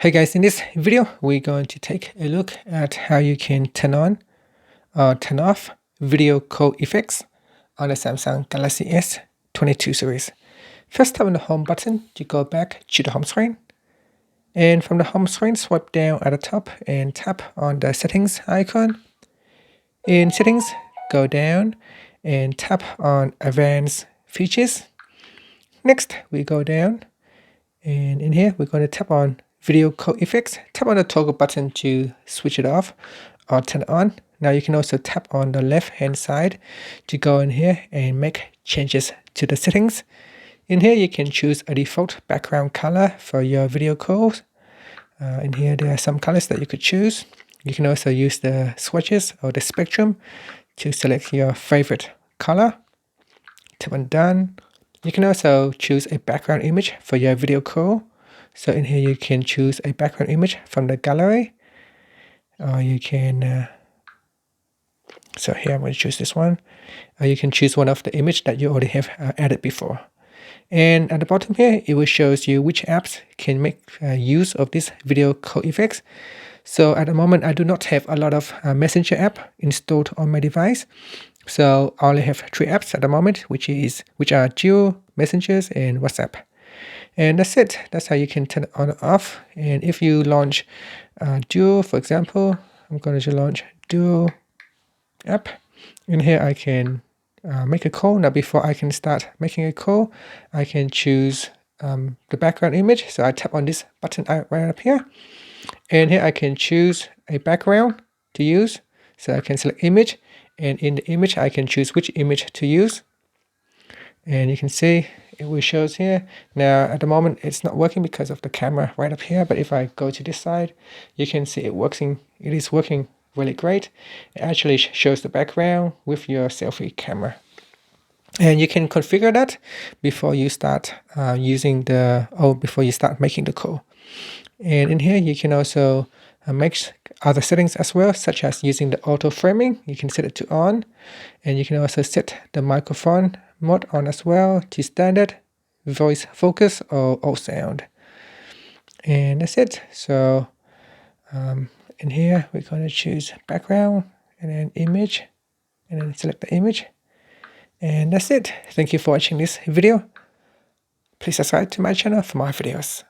Hey guys, in this video, we're going to take a look at how you can turn on or turn off video call effects on the Samsung Galaxy S22 series. First, tap on the home button to go back to the home screen. And from the home screen, swipe down at the top and tap on the settings icon. In settings, go down and tap on advanced features. Next, we go down and in here, we're going to tap on video call effects. Tap on the toggle button to switch it off or turn it on. Now you can also tap on the left hand side to go in here and make changes to the settings. In here you can choose a default background color for your video calls. In here there are some colors that you could choose. You can also use the swatches or the spectrum to select your favorite color. Tap on done. You can also choose a background image for your video call. So in here you can choose a background image from the gallery, or you can so here I'm going to choose this one, or you can choose one of the image that you already have added before. And at the bottom here, it will show you which apps can make use of this video call effects. So at the moment, I do not have a lot of Messenger app installed on my device. So I only have 3 apps at the moment, which are Duo, Messengers, and WhatsApp. And that's it. That's how you can turn it on and off. And if you launch Duo, for example, I'm going to launch Duo app. In here, I can make a call. Now, before I can start making a call, I can choose the background image. So I tap on this button right up here. And here I can choose a background to use. So I can select image. And in the image, I can choose which image to use. And you can see it will show here. Now at the moment it's not working because of the camera right up here, but if I go to this side, you can see it is working really great. It actually shows the background with your selfie camera. And you can configure that before you start before you start making the call. And in here you can also make other settings as well, such as using the auto framing. You can set it to on, and you can also set the microphone mode on as well to standard, voice focus, or all sound. And that's it. So in here we're going to choose background and then image, and then select the image. And that's it. Thank you for watching this video. Please subscribe to my channel for more videos.